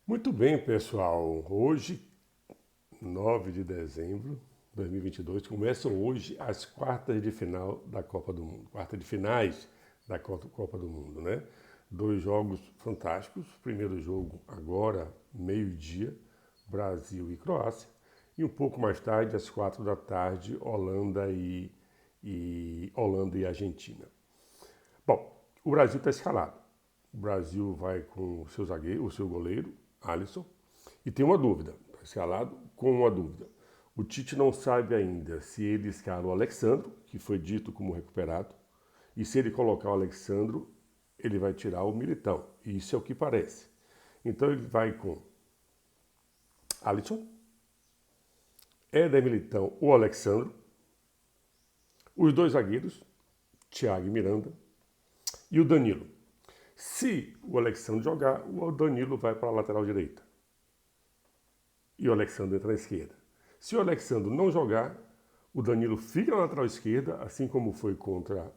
Muito bem, pessoal. Hoje, 9 de dezembro de 2022, começam hoje as quartas de final da Copa do Mundo. Quartas de finais da Copa do Mundo, né? Dois jogos fantásticos. Primeiro jogo agora, meio-dia, Brasil e Croácia. E um pouco mais tarde, às 4 da tarde, Holanda e Argentina. Bom, o Brasil está escalado. O Brasil vai com o seu zagueiro, o seu goleiro, Alisson. E tem uma dúvida, está escalado com uma dúvida. O Tite não sabe ainda se ele escala o Alexandro, que foi dito como recuperado, e se ele colocar o Alexandro, ele vai tirar o Militão. E isso é o que parece. Então ele vai com Alisson, Éder Militão ou Alexandro, os dois zagueiros, Thiago e Miranda, e o Danilo. Se o Alexandre jogar, o Danilo vai para a lateral direita. E o Alexandre entra na esquerda. Se o Alexandre não jogar, o Danilo fica na lateral esquerda, assim como foi contra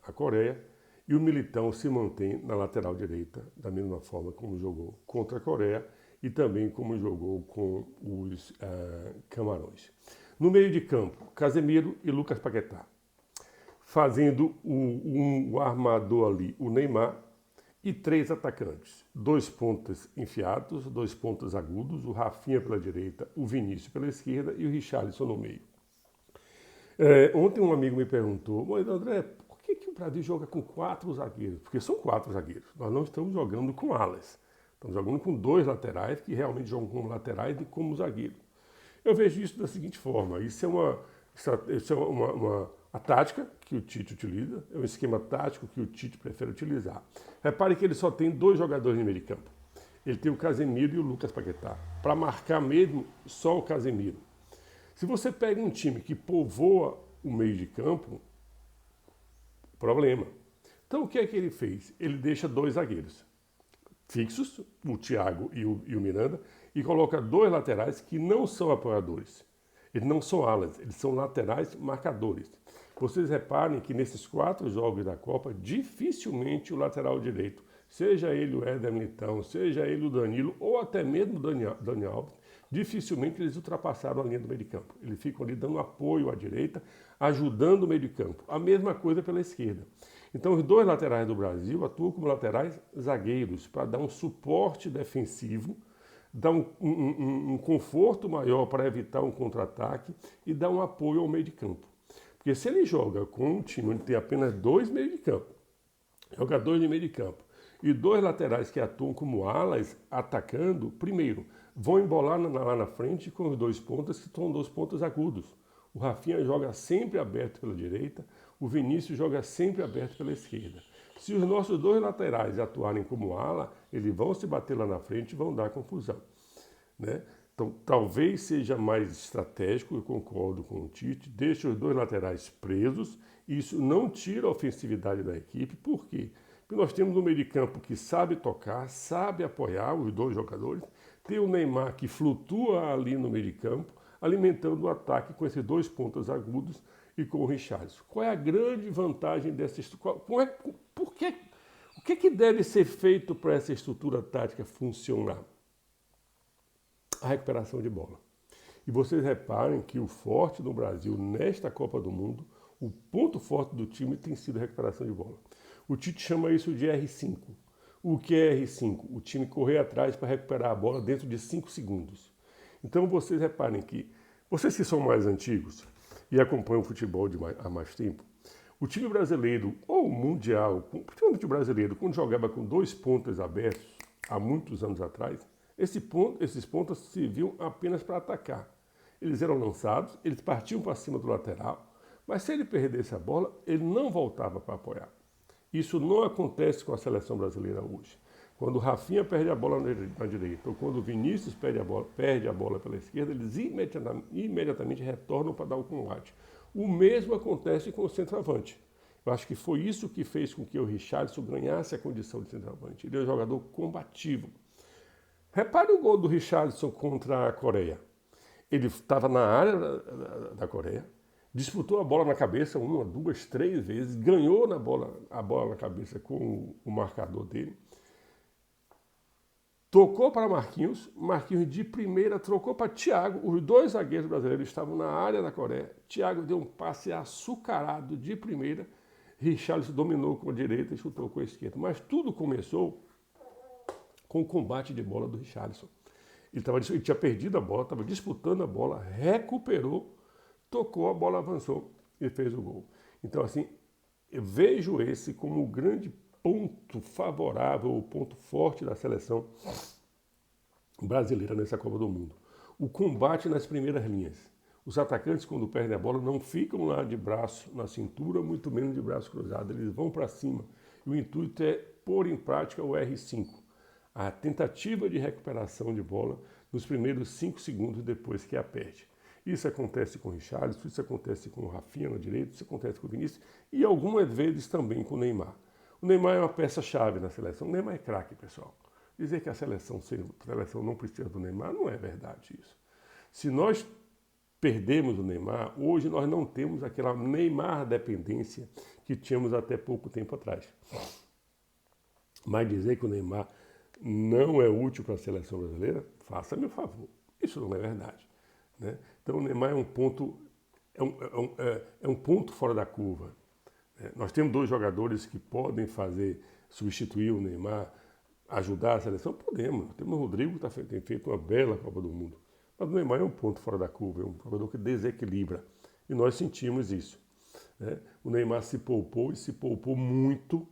a Coreia, e o Militão se mantém na lateral direita, da mesma forma como jogou contra a Coreia e também como jogou com os Camarões. No meio de campo, Casemiro e Lucas Paquetá. Fazendo o armador ali, o Neymar, e três atacantes. Dois pontas enfiados, dois pontas agudos, o Rafinha pela direita, o Vinícius pela esquerda e o Richarlison no meio. Ontem um amigo me perguntou, mas André, por que o Brasil joga com quatro zagueiros? Porque são quatro zagueiros. Nós não estamos jogando com alas. Estamos jogando com dois laterais, que realmente jogam como laterais e como zagueiro. Eu vejo isso da seguinte forma: isso é a tática que o Tite utiliza, é um esquema tático que o Tite prefere utilizar. Repare que ele só tem dois jogadores no meio de campo. Ele tem o Casemiro e o Lucas Paquetá. Para marcar mesmo, só o Casemiro. Se você pega um time que povoa o meio de campo, problema. Então o que é que ele fez? Ele deixa dois zagueiros fixos, o Thiago e o Miranda, e coloca dois laterais que não são apoiadores. Eles não são alas, eles são laterais marcadores. Vocês reparem que nesses 4 jogos da Copa, dificilmente o lateral direito, seja ele o Éder Militão, seja ele o Danilo, ou até mesmo o Dani Alves, dificilmente eles ultrapassaram a linha do meio de campo. Eles ficam ali dando apoio à direita, ajudando o meio de campo. A mesma coisa pela esquerda. Então, os dois laterais do Brasil atuam como laterais zagueiros para dar um suporte defensivo, dar um conforto maior para evitar um contra-ataque e dar um apoio ao meio de campo. Porque se ele joga com um time onde tem apenas dois meios de campo, jogadores de meio de campo, e dois laterais que atuam como alas atacando, primeiro, vão embolar lá na frente com os dois pontas que são dois pontas agudos. O Rafinha joga sempre aberto pela direita, o Vinícius joga sempre aberto pela esquerda. Se os nossos dois laterais atuarem como ala, eles vão se bater lá na frente e vão dar confusão, né? Então, talvez seja mais estratégico, eu concordo com o Tite, deixa os dois laterais presos, e isso não tira a ofensividade da equipe, por quê? Porque nós temos um meio de campo que sabe tocar, sabe apoiar os dois jogadores, tem o Neymar que flutua ali no meio de campo, alimentando o ataque com esses dois pontas agudos e com o Richarlison. Qual é a grande vantagem dessa estrutura? O que deve ser feito para essa estrutura tática funcionar? A recuperação de bola. E vocês reparem que o forte no Brasil, nesta Copa do Mundo, o ponto forte do time tem sido a recuperação de bola. O Tite chama isso de R5. O que é R5? O time correr atrás para recuperar a bola dentro de 5 segundos. Então vocês reparem que, vocês que são mais antigos e acompanham o futebol há mais tempo, o time brasileiro, ou mundial, principalmente o brasileiro, quando jogava com dois pontas abertos, há muitos anos atrás, esses pontas serviam apenas para atacar. Eles eram lançados, eles partiam para cima do lateral, mas se ele perdesse a bola, ele não voltava para apoiar. Isso não acontece com a seleção brasileira hoje. Quando o Rafinha perde a bola na direita ou quando o Vinícius perde a bola pela esquerda, eles imediatamente retornam para dar o combate. O mesmo acontece com o centroavante. Eu acho que foi isso que fez com que o Richarlison ganhasse a condição de centroavante. Ele é um jogador combativo. Repare o gol do Richarlison contra a Coreia. Ele estava na área da Coreia, disputou a bola na cabeça 1, 2, 3 vezes, ganhou a bola na cabeça com o marcador dele. Tocou para Marquinhos, Marquinhos de primeira trocou para Thiago, os dois zagueiros brasileiros estavam na área da Coreia, Thiago deu um passe açucarado de primeira, Richarlison dominou com a direita e chutou com a esquerda. Mas tudo começou com o combate de bola do Richarlison. Ele tinha perdido a bola, estava disputando a bola, recuperou, tocou, a bola avançou e fez o gol. Então, assim, eu vejo esse como o grande ponto favorável, o ponto forte da seleção brasileira nessa Copa do Mundo. O combate nas primeiras linhas. Os atacantes, quando perdem a bola, não ficam lá de braço na cintura, muito menos de braço cruzado. Eles vão para cima. E o intuito é pôr em prática o R5, a tentativa de recuperação de bola nos primeiros 5 segundos depois que a perde. Isso acontece com o Richarlison, isso acontece com o Rafinha na direita, isso acontece com o Vinícius e algumas vezes também com o Neymar. O Neymar é uma peça-chave na seleção. O Neymar é craque, pessoal. Dizer que a seleção não precisa do Neymar não é verdade isso. Se nós perdemos o Neymar, hoje nós não temos aquela Neymar dependência que tínhamos até pouco tempo atrás. Mas dizer que o Neymar não é útil para a seleção brasileira, faça-me o favor. Isso não é verdade. Né? Então o Neymar é um ponto, um ponto fora da curva. Nós temos 2 jogadores que podem substituir o Neymar, ajudar a seleção? Podemos. Temos o Rodrigo, que tem feito uma bela Copa do Mundo. Mas o Neymar é um ponto fora da curva, é um jogador que desequilibra. E nós sentimos isso. Né? O Neymar se poupou e se poupou muito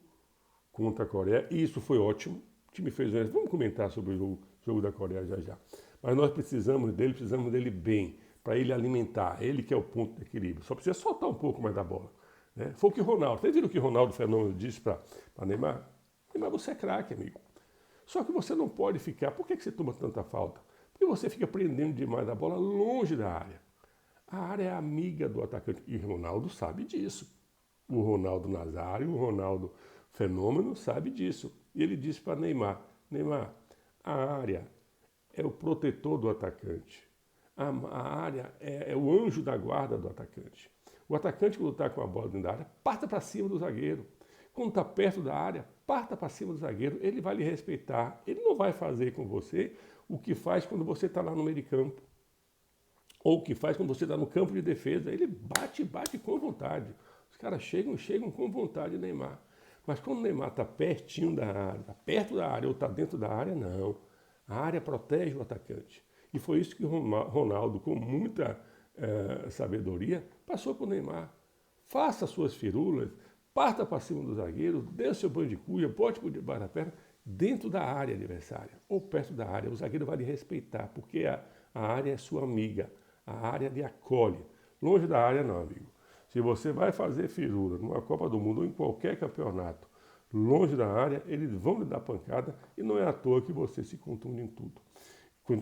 contra a Coreia. E isso foi ótimo. O time fez. Vamos comentar sobre o jogo da Coreia já. Mas nós precisamos dele bem, para ele alimentar. Ele que é o ponto de equilíbrio. Só precisa soltar um pouco mais da bola. Né? Foi o que o Ronaldo. Vocês viram o que o Ronaldo Fenômeno disse para Neymar? Neymar, você é craque, amigo. Só que você não pode ficar. Por que você toma tanta falta? Porque você fica prendendo demais a bola longe da área. A área é amiga do atacante. E o Ronaldo sabe disso. O Ronaldo Nazário, o Ronaldo Fenômeno sabe disso. E ele disse para Neymar, a área é o protetor do atacante. A área é o anjo da guarda do atacante. O atacante, quando está com a bola dentro da área, parta para cima do zagueiro. Quando está perto da área, parta para cima do zagueiro. Ele vai lhe respeitar. Ele não vai fazer com você o que faz quando você está lá no meio de campo. Ou o que faz quando você está no campo de defesa. Ele bate com vontade. Os caras chegam com vontade, Neymar. Mas quando o Neymar está pertinho da área, está perto da área ou está dentro da área, não. A área protege o atacante. E foi isso que o Ronaldo, com muita sabedoria, passou para o Neymar. Faça suas firulas, parta para cima do zagueiro, dê o seu banho de cuia, bote por debaixo da perna, dentro da área adversária ou perto da área. O zagueiro vai lhe respeitar, porque a área é sua amiga, a área lhe acolhe. Longe da área não, amigo. Se você vai fazer firula numa Copa do Mundo ou em qualquer campeonato, longe da área, eles vão lhe dar pancada e não é à toa que você se contunde em tudo,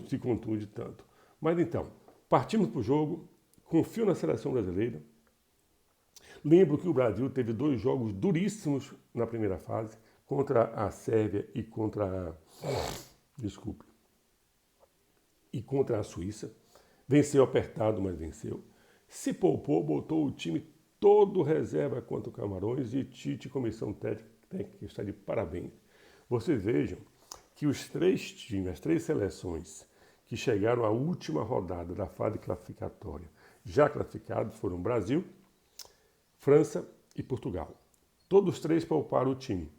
se contunde tanto. Mas então, partimos para o jogo, confio na seleção brasileira. Lembro que o Brasil teve 2 jogos duríssimos na primeira fase, contra a Sérvia e contra a Suíça. Venceu apertado, mas venceu. Se poupou, botou o time todo reserva contra o Camarões e Tite, comissão técnica, está de parabéns. Vocês vejam que os 3 times, as 3 seleções que chegaram à última rodada da fase classificatória, já classificados, foram Brasil, França e Portugal. Todos os 3 pouparam o time.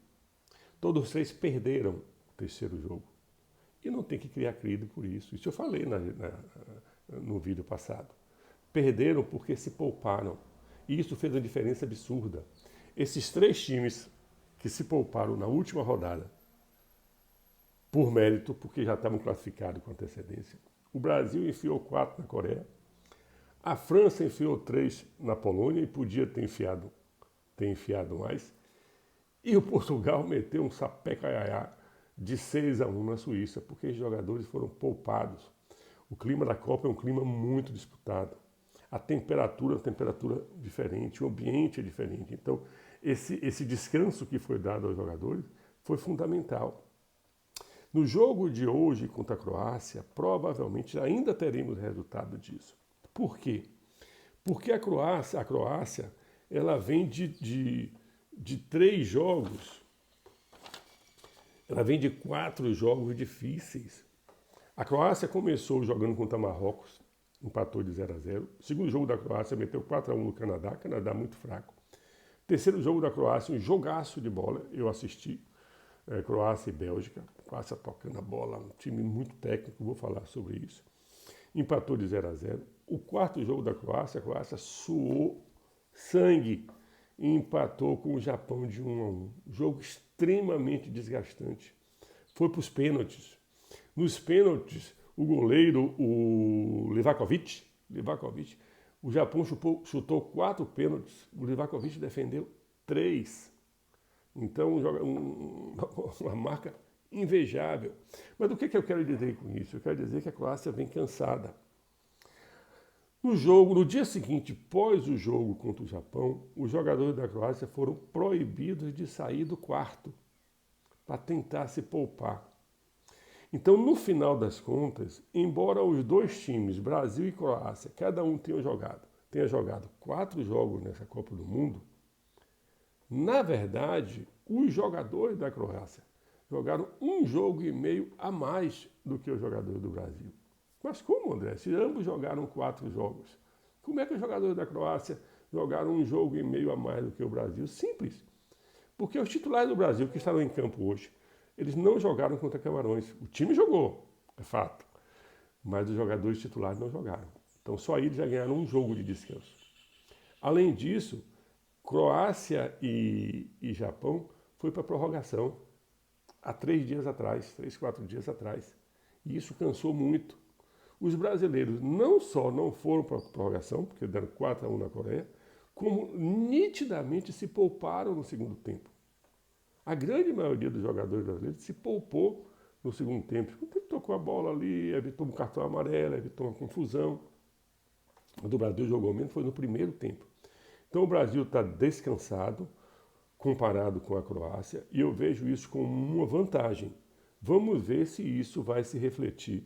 Todos os 3 perderam o terceiro jogo. E não tem que criar crime por isso. Isso eu falei no vídeo passado. Perderam porque se pouparam. E isso fez uma diferença absurda. Esses 3 times que se pouparam na última rodada, por mérito, porque já estavam classificados com antecedência. O Brasil enfiou 4 na Coreia. A França enfiou 3 na Polônia e podia ter enfiado mais. E o Portugal meteu um sapé-caiaiá de 6-1 na Suíça, porque os jogadores foram poupados. O clima da Copa é um clima muito disputado. A temperatura é uma temperatura diferente, o ambiente é diferente. Então, esse descanso que foi dado aos jogadores foi fundamental. No jogo de hoje contra a Croácia, provavelmente ainda teremos resultado disso. Por quê? Porque a Croácia ela vem de 3 jogos Ela vem de 4 jogos difíceis. A Croácia começou jogando contra Marrocos, empatou de 0-0. O segundo jogo da Croácia meteu 4-1 no Canadá, Canadá muito fraco. Terceiro jogo da Croácia, um jogaço de bola, eu assisti. Croácia e Bélgica, Croácia tocando a bola, um time muito técnico, vou falar sobre isso. Empatou de 0-0. O quarto jogo da Croácia, a Croácia suou sangue e empatou com o Japão de 1-1. Jogo extremamente desgastante. Foi para os pênaltis. Nos pênaltis, o goleiro, o Livakovic, o Japão chutou 4 pênaltis, o Livakovic defendeu 3. Então, uma marca invejável. Mas o que eu quero dizer com isso? Eu quero dizer que a Croácia vem cansada. No dia seguinte, pós o jogo contra o Japão, os jogadores da Croácia foram proibidos de sair do quarto para tentar se poupar. Então, no final das contas, embora os dois times, Brasil e Croácia, cada um tenha jogado 4 jogos nessa Copa do Mundo, na verdade, os jogadores da Croácia jogaram 1 jogo e meio a mais do que os jogadores do Brasil. Mas como, André? Se ambos jogaram 4 jogos, como é que os jogadores da Croácia jogaram 1 jogo e meio a mais do que o Brasil? Simples. Porque os titulares do Brasil que estarão em campo hoje, eles não jogaram contra Camarões. O time jogou, é fato. Mas os jogadores titulares não jogaram. Então só aí eles já ganharam 1 jogo de descanso. Além disso, Croácia e Japão foi para a prorrogação há 3 dias atrás, 3, 4 dias atrás. E isso cansou muito. Os brasileiros não só não foram para a prorrogação, porque deram 4-1 na Coreia, como nitidamente se pouparam no segundo tempo. A grande maioria dos jogadores brasileiros se poupou no segundo tempo. O tempo tocou a bola ali, evitou um cartão amarelo, evitou uma confusão. O do Brasil jogou menos, foi no primeiro tempo. Então o Brasil está descansado comparado com a Croácia e eu vejo isso como uma vantagem. Vamos ver se isso vai se refletir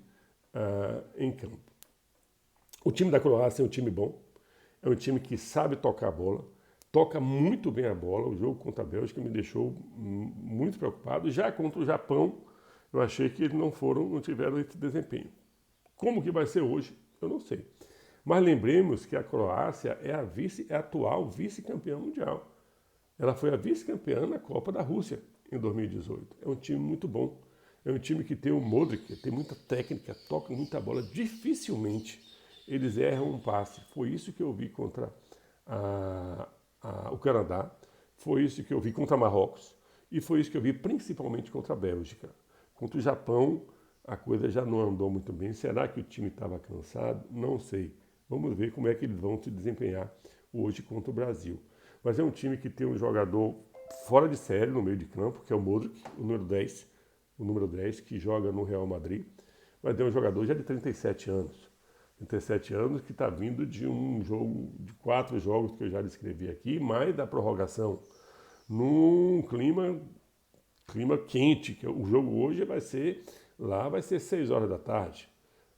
em campo. O time da Croácia é um time bom, é um time que sabe tocar a bola, toca muito bem a bola. O jogo contra a Bélgica me deixou muito preocupado. Já contra o Japão, eu achei que eles não tiveram esse desempenho. Como que vai ser hoje? Eu não sei. Mas lembremos que a Croácia é a atual vice-campeã mundial. Ela foi a vice-campeã na Copa da Rússia em 2018. É um time muito bom. É um time que tem o Modric, tem muita técnica, toca muita bola. Dificilmente eles erram um passe. Foi isso que eu vi contra o Canadá. Foi isso que eu vi contra Marrocos. E foi isso que eu vi principalmente contra a Bélgica. Contra o Japão, a coisa já não andou muito bem. Será que o time estava cansado? Não sei. Vamos ver como é que eles vão se desempenhar hoje contra o Brasil. Mas é um time que tem um jogador fora de série no meio de campo, que é o Modric, o número 10, que joga no Real Madrid. Mas é um jogador já de 37 anos. 37 anos que está vindo de um jogo, de 4 jogos que eu já descrevi aqui, mais da prorrogação, num clima quente, que o jogo hoje vai ser 6 horas da tarde.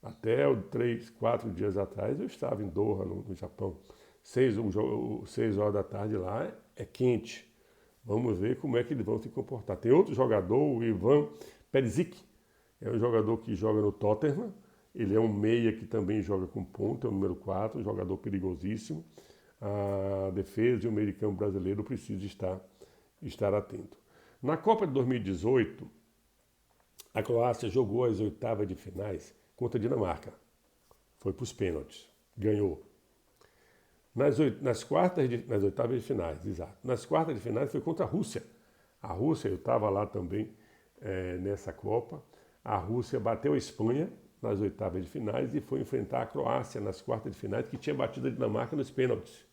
Até 3, 4 dias atrás eu estava em Doha, no Japão. 6 horas da tarde lá é quente. Vamos ver como é que eles vão se comportar. Tem outro jogador, o Ivan Perisic, é um jogador que joga no Tottenham. Ele é um meia que também joga com ponta, é o número 4, um jogador perigosíssimo. A defesa e o meio de campo brasileiro precisam estar atento. Na Copa de 2018, a Croácia jogou as oitavas de finais contra a Dinamarca. Foi para os pênaltis. Ganhou. Nas oitavas de finais, exato. Nas quartas de finais foi contra a Rússia. A Rússia, eu estava lá também nessa Copa. A Rússia bateu a Espanha nas oitavas de finais e foi enfrentar a Croácia nas quartas de finais, que tinha batido a Dinamarca nos pênaltis.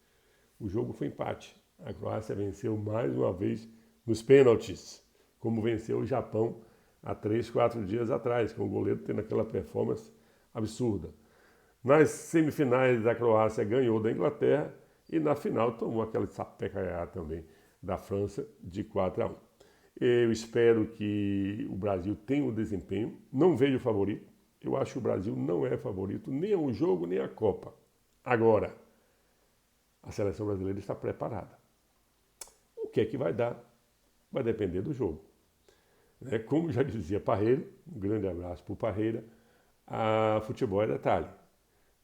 O jogo foi empate. A Croácia venceu mais uma vez nos pênaltis, como venceu o Japão há 3, 4 dias atrás, com o goleiro tendo aquela performance absurda. Nas semifinais, a Croácia ganhou da Inglaterra e na final tomou aquela sapecaiada também da França de 4-1. Eu espero que o Brasil tenha um desempenho. Não vejo favorito. Eu acho que o Brasil não é favorito nem ao jogo, nem à Copa. Agora, a seleção brasileira está preparada. O que é que vai dar? Vai depender do jogo. né? Como já dizia Parreira, um grande abraço para o Parreira, a futebol é detalhe.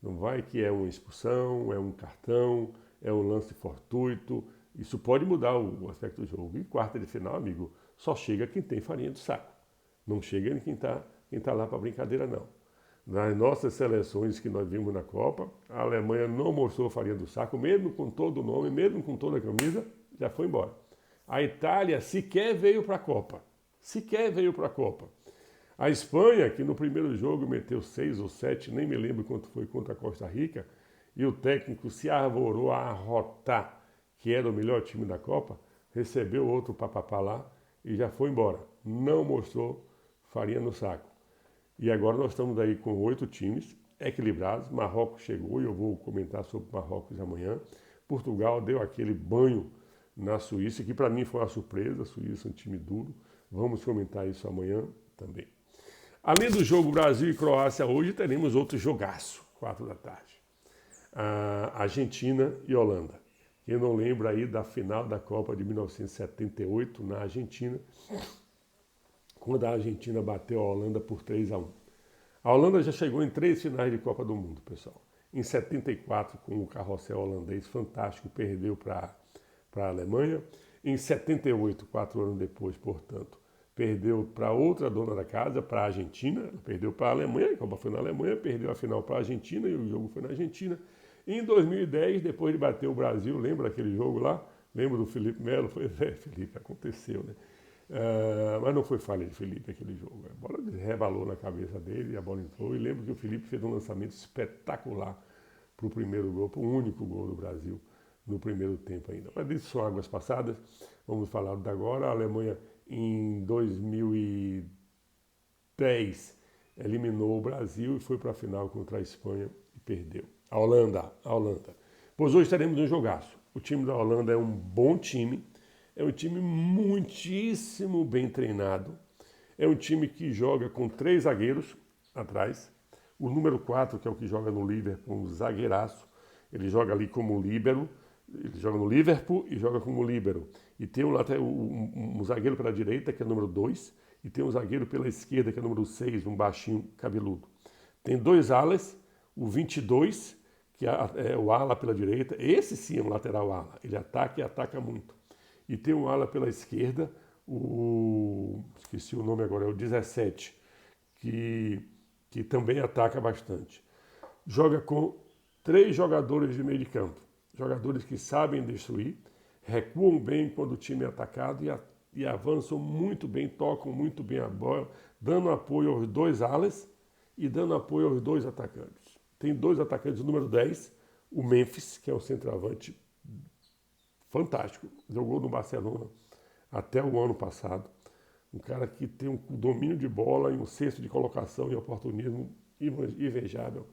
Não vai que é uma expulsão, é um cartão, é um lance fortuito. Isso pode mudar o aspecto do jogo. E quarta de final, amigo, só chega quem tem farinha do saco. Não chega quem tá lá para brincadeira, não. Nas nossas seleções que nós vimos na Copa, a Alemanha não mostrou farinha do saco, mesmo com todo o nome, mesmo com toda a camisa, já foi embora. A Itália sequer veio para a Copa. Sequer veio para a Copa. A Espanha, que no primeiro jogo meteu 6 ou 7, nem me lembro quanto foi contra a Costa Rica, e o técnico se arvorou a arrotar que era o melhor time da Copa, recebeu outro papapá lá e já foi embora. Não mostrou farinha no saco. E agora nós estamos aí com 8 times equilibrados. Marrocos chegou e eu vou comentar sobre Marrocos amanhã. Portugal deu aquele banho na Suíça, que para mim foi uma surpresa. A Suíça é um time duro. Vamos comentar isso amanhã também. Além do jogo Brasil e Croácia hoje, teremos outro jogaço, 4 da tarde. Argentina e Holanda. Quem não lembra aí da final da Copa de 1978 na Argentina, quando a Argentina bateu a Holanda por 3-1. A Holanda já chegou em 3 finais de Copa do Mundo, pessoal. Em 74, com o carrossel holandês fantástico, perdeu para a Alemanha. Em 78, 4 anos depois, portanto, perdeu para outra dona da casa, para a Argentina. Perdeu para a Alemanha, a Copa foi na Alemanha, perdeu a final para a Argentina e o jogo foi na Argentina. Em 2010, depois de bater o Brasil, lembra aquele jogo lá? Lembra do Felipe Melo? Felipe, aconteceu, né? Mas não foi falha de Felipe aquele jogo. A bola rebalou na cabeça dele, a bola entrou. E lembro que o Felipe fez um lançamento espetacular para o primeiro gol, para o único gol do Brasil no primeiro tempo ainda. Mas isso são águas passadas. Vamos falar da agora. A Alemanha, em 2010, eliminou o Brasil e foi para a final contra a Espanha e perdeu. A Holanda. Pois hoje teremos um jogaço. O time da Holanda é um bom time. É um time muitíssimo bem treinado. É um time que joga com 3 zagueiros atrás. O número 4, que é o que joga no Liverpool, um zagueiraço. Ele joga ali como líbero. Ele joga no Liverpool e joga como líbero. E tem um zagueiro pela direita, que é o número 2. E tem um zagueiro pela esquerda, que é o número 6, um baixinho cabeludo. Tem 2 alas, o 22, que é o ala pela direita. Esse sim é um lateral ala. Ele ataca e ataca muito. E tem um ala pela esquerda, esqueci o nome agora, é o 17, que também ataca bastante. Joga com 3 jogadores de meio de campo, jogadores que sabem destruir, recuam bem quando o time é atacado e avançam muito bem, tocam muito bem a bola, dando apoio aos 2 alas e dando apoio aos 2 atacantes. Tem 2 atacantes, o número 10, o Memphis, que é o centroavante fantástico, jogou no Barcelona até o ano passado. Um cara que tem um domínio de bola e um senso de colocação e oportunismo invejável.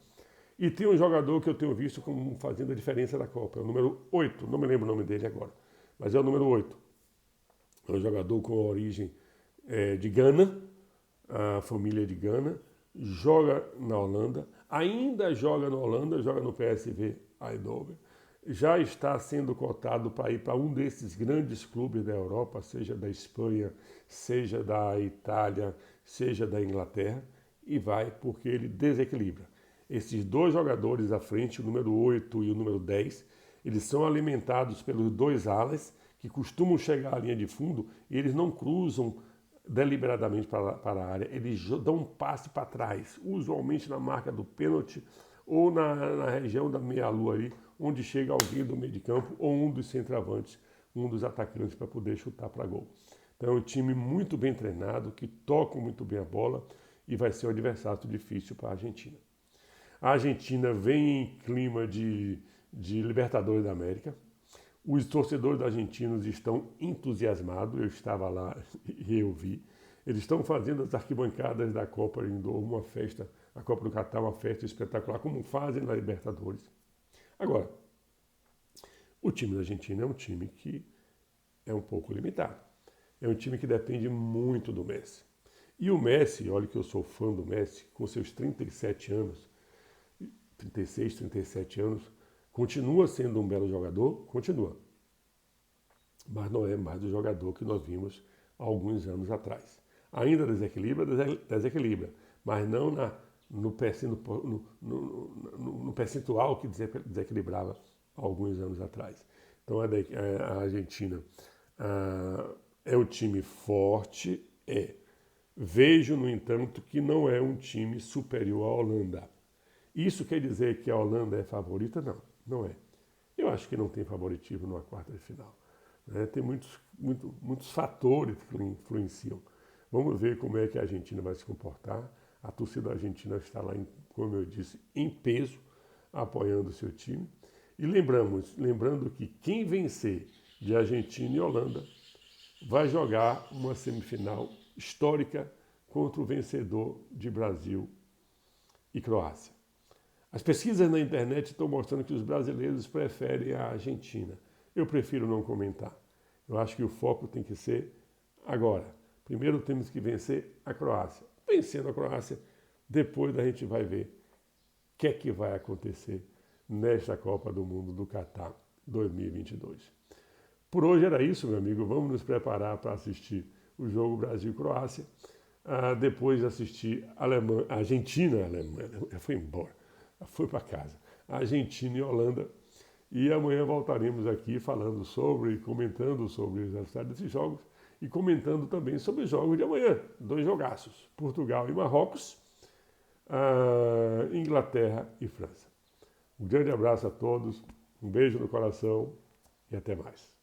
E tem um jogador que eu tenho visto como fazendo a diferença na Copa, é o número 8, não me lembro o nome dele agora, mas é o número 8. É um jogador com origem de Gana, a família de Gana, joga na Holanda, ainda joga na Holanda, joga no PSV Eindhoven. Já está sendo cotado para ir para um desses grandes clubes da Europa, seja da Espanha, seja da Itália, seja da Inglaterra, e vai porque ele desequilibra. Esses 2 jogadores à frente, o número 8 e o número 10, eles são alimentados pelos 2 alas, que costumam chegar à linha de fundo, e eles não cruzam deliberadamente para a área, eles dão um passe para trás, usualmente na marca do pênalti ou na região da meia-lua ali, onde chega alguém do meio de campo ou um dos centroavantes, um dos atacantes para poder chutar para gol. Então é um time muito bem treinado, que toca muito bem a bola e vai ser um adversário difícil para a Argentina. A Argentina vem em clima de Libertadores da América. Os torcedores argentinos estão entusiasmados, eu estava lá e eu vi. Eles estão fazendo as arquibancadas da Copa Indoor uma festa, a Copa do Catar, uma festa espetacular, como fazem na Libertadores. Agora, o time da Argentina é um time que é um pouco limitado. É um time que depende muito do Messi. E o Messi, olha que eu sou fã do Messi, com seus 37 anos, 36, 37 anos, continua sendo um belo jogador, continua. Mas não é mais o jogador que nós vimos há alguns anos atrás. Ainda desequilibra, mas não no percentual que desequilibrava há alguns anos atrás. Então a Argentina é um time forte, Vejo, no entanto, que não é um time superior à Holanda. Isso quer dizer que a Holanda é favorita? Não, não é. Eu acho que não tem favoritismo numa quarta de final. Né? Tem muitos fatores que influenciam. Vamos ver como é que a Argentina vai se comportar. A torcida argentina está lá, como eu disse, em peso, apoiando o seu time. E lembrando que quem vencer de Argentina e Holanda vai jogar uma semifinal histórica contra o vencedor de Brasil e Croácia. As pesquisas na internet estão mostrando que os brasileiros preferem a Argentina. Eu prefiro não comentar. Eu acho que o foco tem que ser agora. Primeiro temos que vencer a Croácia. Vencendo a Croácia, depois a gente vai ver o que é que vai acontecer nesta Copa do Mundo do Catar 2022. Por hoje era isso, meu amigo. Vamos nos preparar para assistir o jogo Brasil-Croácia. Depois assistir Argentina, Alemanha, foi embora, foi para casa. Argentina e Holanda. E amanhã voltaremos aqui comentando sobre os resultados desses jogos e comentando também sobre os jogos de amanhã. 2 jogaços, Portugal e Marrocos, Inglaterra e França. Um grande abraço a todos, um beijo no coração e até mais.